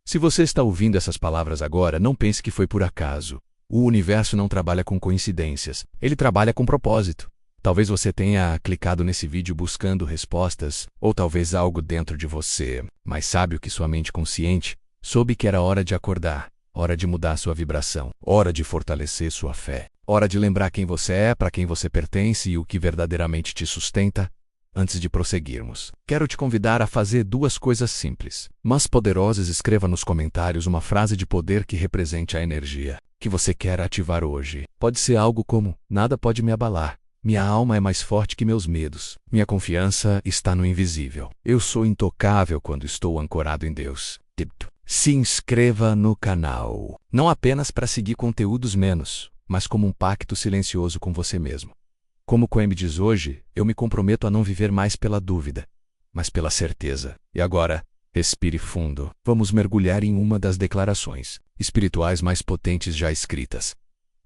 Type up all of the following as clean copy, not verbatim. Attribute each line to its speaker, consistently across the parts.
Speaker 1: Se você está ouvindo essas palavras agora, não pense que foi por acaso. O universo não trabalha com coincidências, ele trabalha com propósito. Talvez você tenha clicado nesse vídeo buscando respostas, ou talvez algo dentro de você, mas sabe o que sua mente consciente soube que era hora de acordar, hora de mudar sua vibração, hora de fortalecer sua fé, hora de lembrar quem você é, para quem você pertence e o que verdadeiramente te sustenta. Antes de prosseguirmos, quero te convidar a fazer duas coisas simples, mas poderosas. Escreva nos comentários uma frase de poder que represente a energia que você quer ativar hoje. Pode ser algo como: nada pode me abalar. Minha alma é mais forte que meus medos. Minha confiança está no invisível. Eu sou intocável quando estou ancorado em Deus. Se inscreva no canal, não apenas para seguir conteúdos menos, mas como um pacto silencioso com você mesmo. Como Coembe diz hoje, eu me comprometo a não viver mais pela dúvida, mas pela certeza. E agora, respire fundo. Vamos mergulhar em uma das declarações espirituais mais potentes já escritas.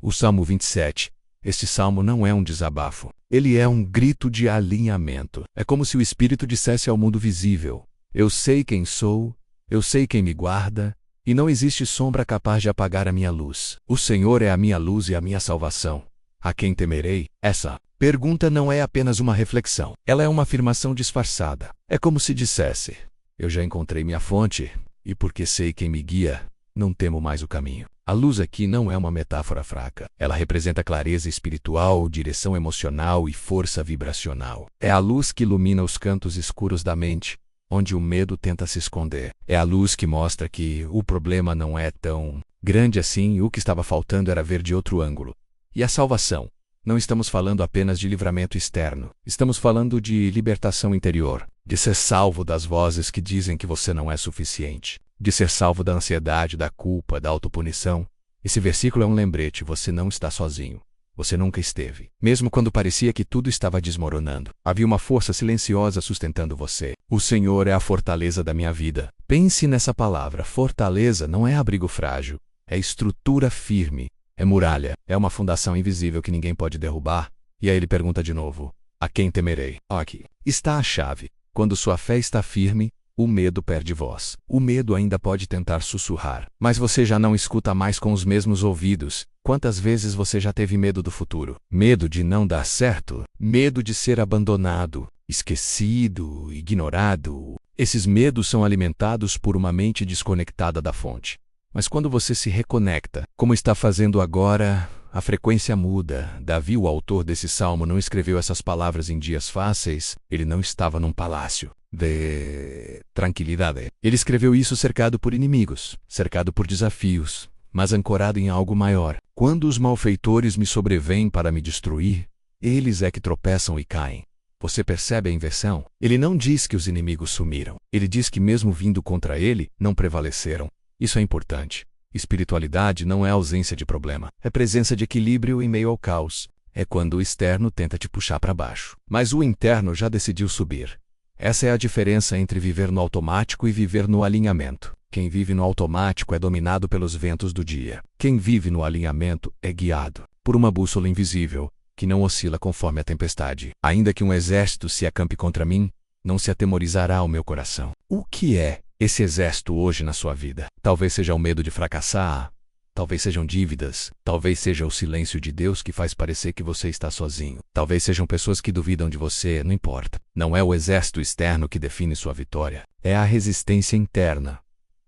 Speaker 1: O Salmo 27. Este salmo não é um desabafo. Ele é um grito de alinhamento. É como se o Espírito dissesse ao mundo visível: eu sei quem sou, eu sei quem me guarda, e não existe sombra capaz de apagar a minha luz. O Senhor é a minha luz e a minha salvação. A quem temerei? Essa pergunta não é apenas uma reflexão. Ela é uma afirmação disfarçada. É como se dissesse: eu já encontrei minha fonte, e porque sei quem me guia, não temo mais o caminho. A luz aqui não é uma metáfora fraca. Ela representa clareza espiritual, direção emocional e força vibracional. É a luz que ilumina os cantos escuros da mente, onde o medo tenta se esconder. É a luz que mostra que o problema não é tão grande assim e o que estava faltando era ver de outro ângulo. E a salvação? Não estamos falando apenas de livramento externo. Estamos falando de libertação interior. De ser salvo das vozes que dizem que você não é suficiente. De ser salvo da ansiedade, da culpa, da autopunição. Esse versículo é um lembrete: você não está sozinho. Você nunca esteve. Mesmo quando parecia que tudo estava desmoronando, havia uma força silenciosa sustentando você. O Senhor é a fortaleza da minha vida. Pense nessa palavra. Fortaleza não é abrigo frágil. É estrutura firme. É muralha. É uma fundação invisível que ninguém pode derrubar. E aí ele pergunta de novo: a quem temerei? Aqui está a chave. Quando sua fé está firme, o medo perde voz. O medo ainda pode tentar sussurrar, mas você já não escuta mais com os mesmos ouvidos. Quantas vezes você já teve medo do futuro? Medo de não dar certo? Medo de ser abandonado, esquecido, ignorado? Esses medos são alimentados por uma mente desconectada da fonte. Mas quando você se reconecta, como está fazendo agora, a frequência muda. Davi, o autor desse salmo, não escreveu essas palavras em dias fáceis. Ele não estava num palácio de tranquilidade. Ele escreveu isso cercado por inimigos, cercado por desafios, mas ancorado em algo maior. Quando os malfeitores me sobrevêm para me destruir, eles é que tropeçam e caem. Você percebe a inversão? Ele não diz que os inimigos sumiram. Ele diz que mesmo vindo contra ele, não prevaleceram. Isso é importante. Espiritualidade não é ausência de problema. É presença de equilíbrio em meio ao caos. É quando o externo tenta te puxar para baixo, mas o interno já decidiu subir. Essa é a diferença entre viver no automático e viver no alinhamento. Quem vive no automático é dominado pelos ventos do dia. Quem vive no alinhamento é guiado por uma bússola invisível, que não oscila conforme a tempestade. Ainda que um exército se acampe contra mim, não se atemorizará o meu coração. O que é esse exército hoje na sua vida? Talvez seja o medo de fracassar, talvez sejam dívidas, talvez seja o silêncio de Deus que faz parecer que você está sozinho. Talvez sejam pessoas que duvidam de você, não importa. Não é o exército externo que define sua vitória, é a resistência interna.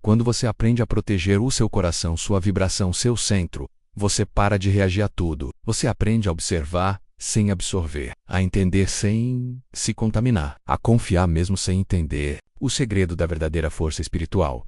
Speaker 1: Quando você aprende a proteger o seu coração, sua vibração, seu centro, você para de reagir a tudo. Você aprende a observar sem absorver, a entender sem se contaminar, a confiar mesmo sem entender. O segredo da verdadeira força espiritual.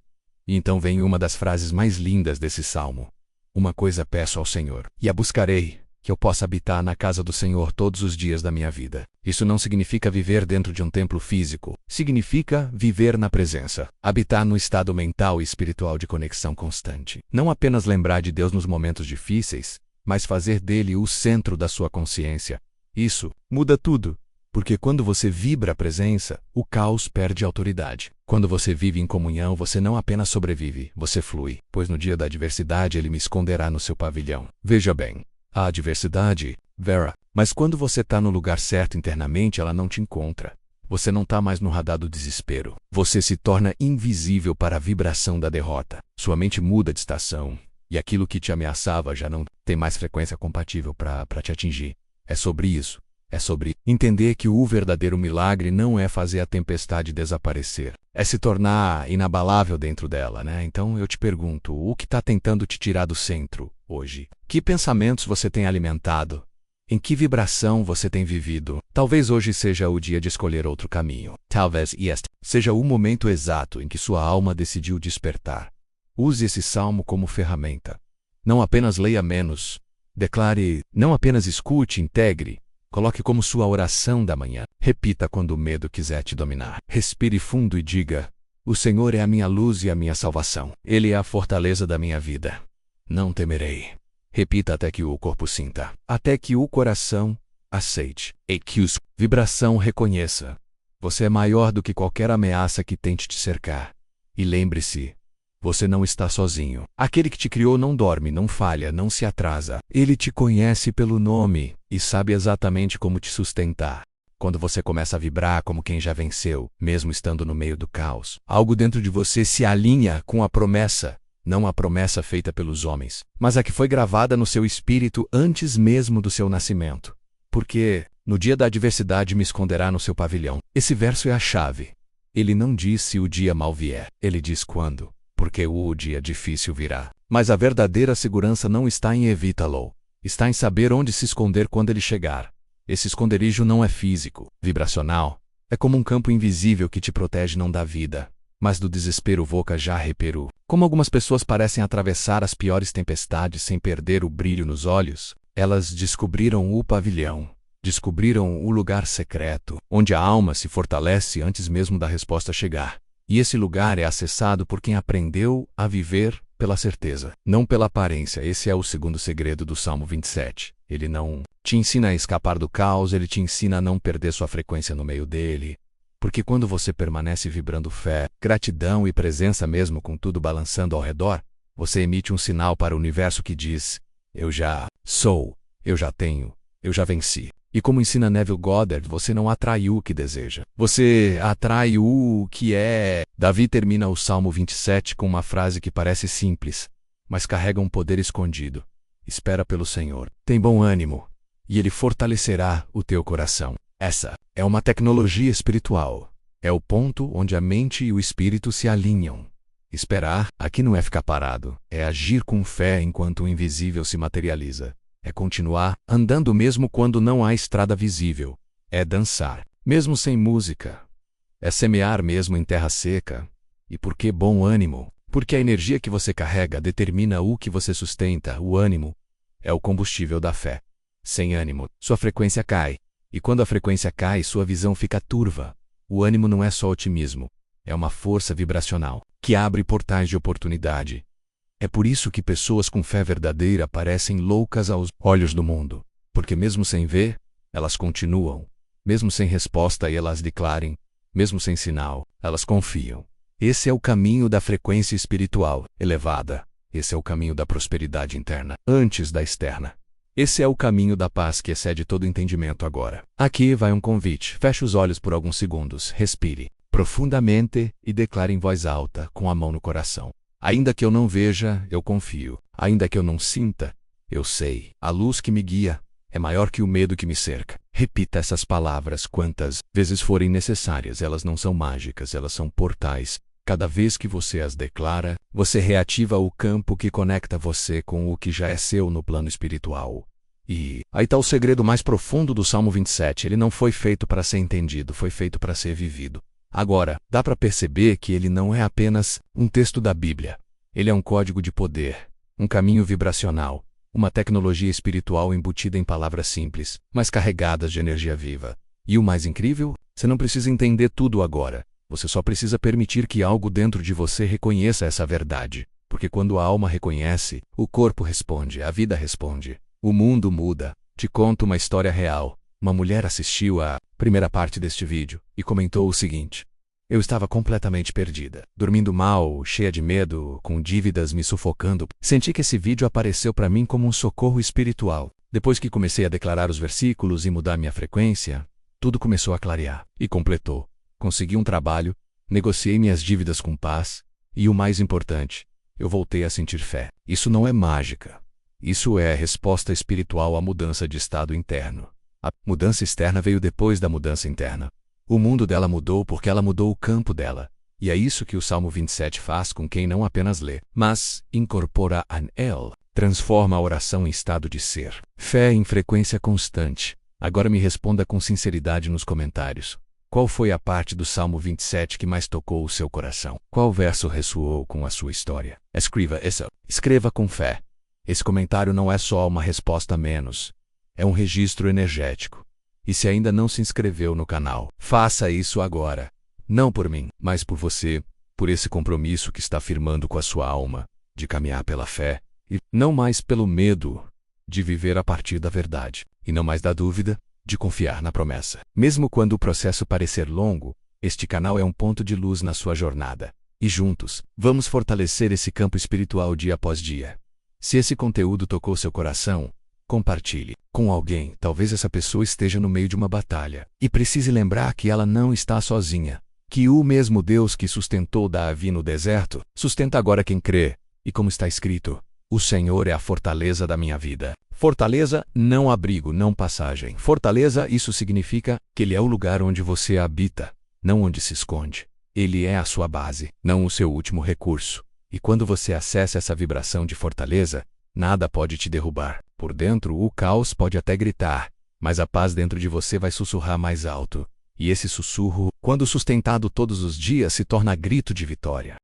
Speaker 1: E então vem uma das frases mais lindas desse salmo: uma coisa peço ao Senhor, e a buscarei, que eu possa habitar na casa do Senhor todos os dias da minha vida. Isso não significa viver dentro de um templo físico. Significa viver na presença, habitar no estado mental e espiritual de conexão constante. Não apenas lembrar de Deus nos momentos difíceis, mas fazer dele o centro da sua consciência. Isso muda tudo. Porque quando você vibra a presença, o caos perde autoridade. Quando você vive em comunhão, você não apenas sobrevive, você flui. Pois no dia da adversidade ele me esconderá no seu pavilhão. Veja bem, a adversidade, Vera. Mas quando você está no lugar certo internamente, ela não te encontra. Você não está mais no radar do desespero. Você se torna invisível para a vibração da derrota. Sua mente muda de estação, e aquilo que te ameaçava já não tem mais frequência compatível para te atingir. É sobre isso. É sobre entender que o verdadeiro milagre não é fazer a tempestade desaparecer. É se tornar inabalável dentro dela, né? Então eu te pergunto, o que está tentando te tirar do centro hoje? Que pensamentos você tem alimentado? Em que vibração você tem vivido? Talvez hoje seja o dia de escolher outro caminho. Talvez este seja o momento exato em que sua alma decidiu despertar. Use esse salmo como ferramenta. Não apenas leia menos. Declare, não apenas escute, integre. Coloque como sua oração da manhã. Repita quando o medo quiser te dominar. Respire fundo e diga: o Senhor é a minha luz e a minha salvação. Ele é a fortaleza da minha vida. Não temerei. Repita até que o corpo sinta. Até que o coração aceite. E que a vibração reconheça. Você é maior do que qualquer ameaça que tente te cercar. E lembre-se, você não está sozinho. Aquele que te criou não dorme, não falha, não se atrasa. Ele te conhece pelo nome e sabe exatamente como te sustentar. Quando você começa a vibrar como quem já venceu, mesmo estando no meio do caos, algo dentro de você se alinha com a promessa, não a promessa feita pelos homens, mas a que foi gravada no seu espírito antes mesmo do seu nascimento. Porque, no dia da adversidade me esconderá no seu pavilhão. Esse verso é a chave. Ele não diz se o dia mal vier, ele diz quando. Porque o dia difícil virá. Mas a verdadeira segurança não está em evitá-lo. Está em saber onde se esconder quando ele chegar. Esse esconderijo não é físico, vibracional. É como um campo invisível que te protege não da vida, mas do desespero voca já reperu. Como algumas pessoas parecem atravessar as piores tempestades sem perder o brilho nos olhos, elas descobriram o pavilhão. Descobriram o lugar secreto, onde a alma se fortalece antes mesmo da resposta chegar. E esse lugar é acessado por quem aprendeu a viver pela certeza, não pela aparência. Esse é o segundo segredo do Salmo 27. Ele não te ensina a escapar do caos, ele te ensina a não perder sua frequência no meio dele. Porque quando você permanece vibrando fé, gratidão e presença mesmo com tudo balançando ao redor, você emite um sinal para o universo que diz: eu já sou, eu já tenho, eu já venci. E como ensina Neville Goddard, você não atrai o que deseja. Você atrai o que é. Davi termina o Salmo 27 com uma frase que parece simples, mas carrega um poder escondido. Espera pelo Senhor. Tem bom ânimo, e Ele fortalecerá o teu coração. Essa é uma tecnologia espiritual. É o ponto onde a mente e o espírito se alinham. Esperar, aqui não é ficar parado, é agir com fé enquanto o invisível se materializa. É continuar andando mesmo quando não há estrada visível. É dançar, mesmo sem música. É semear mesmo em terra seca. E por que bom ânimo? Porque a energia que você carrega determina o que você sustenta. O ânimo é o combustível da fé. Sem ânimo, sua frequência cai. E quando a frequência cai, sua visão fica turva. O ânimo não é só otimismo. É uma força vibracional que abre portais de oportunidade. É por isso que pessoas com fé verdadeira parecem loucas aos olhos do mundo. Porque mesmo sem ver, elas continuam. Mesmo sem resposta e elas declarem. Mesmo sem sinal, elas confiam. Esse é o caminho da frequência espiritual elevada. Esse é o caminho da prosperidade interna, antes da externa. Esse é o caminho da paz que excede todo entendimento agora. Aqui vai um convite. Feche os olhos por alguns segundos, respire profundamente e declare em voz alta, com a mão no coração. Ainda que eu não veja, eu confio. Ainda que eu não sinta, eu sei. A luz que me guia é maior que o medo que me cerca. Repita essas palavras quantas vezes forem necessárias. Elas não são mágicas, elas são portais. Cada vez que você as declara, você reativa o campo que conecta você com o que já é seu no plano espiritual. E aí está o segredo mais profundo do Salmo 27. Ele não foi feito para ser entendido, foi feito para ser vivido. Agora, dá para perceber que ele não é apenas um texto da Bíblia. Ele é um código de poder, um caminho vibracional, uma tecnologia espiritual embutida em palavras simples, mas carregadas de energia viva. E o mais incrível, você não precisa entender tudo agora. Você só precisa permitir que algo dentro de você reconheça essa verdade. Porque quando a alma reconhece, o corpo responde, a vida responde. O mundo muda. Te conto uma história real. Uma mulher assistiu à primeira parte deste vídeo e comentou o seguinte: eu estava completamente perdida, dormindo mal, cheia de medo, com dívidas me sufocando. Senti que esse vídeo apareceu para mim como um socorro espiritual. Depois que comecei a declarar os versículos e mudar minha frequência, Tudo começou a clarear. E completou. Consegui um trabalho, negociei minhas dívidas com paz, e o mais importante, eu voltei a sentir fé. Isso não é mágica. Isso é a resposta espiritual à mudança de estado interno. A mudança externa veio depois da mudança interna. O mundo dela mudou porque ela mudou o campo dela. E é isso que o Salmo 27 faz com quem não apenas lê, mas incorpora an el, transforma a oração em estado de ser. Fé em frequência constante. Agora me responda com sinceridade nos comentários. Qual foi a parte do Salmo 27 que mais tocou o seu coração? Qual verso ressoou com a sua história? Escreva isso. Escreva com fé. Esse comentário não é só uma resposta a menos. É um registro energético. E se ainda não se inscreveu no canal, faça isso agora. Não por mim, mas por você, por esse compromisso que está firmando com a sua alma, de caminhar pela fé, e não mais pelo medo, de viver a partir da verdade, e não mais da dúvida, de confiar na promessa. Mesmo quando o processo parecer longo, este canal é um ponto de luz na sua jornada. E juntos, vamos fortalecer esse campo espiritual dia após dia. Se esse conteúdo tocou seu coração, compartilhe com alguém. Talvez essa pessoa esteja no meio de uma batalha e precise lembrar que ela não está sozinha. Que o mesmo Deus que sustentou Davi no deserto, sustenta agora quem crê. E como está escrito, o Senhor é a fortaleza da minha vida. Fortaleza, não abrigo, não passagem. Fortaleza, isso significa que Ele é o lugar onde você habita, não onde se esconde. Ele é a sua base, não o seu último recurso. E quando você acessa essa vibração de fortaleza, nada pode te derrubar. Por dentro, o caos pode até gritar, mas a paz dentro de você vai sussurrar mais alto. E esse sussurro, quando sustentado todos os dias, se torna grito de vitória.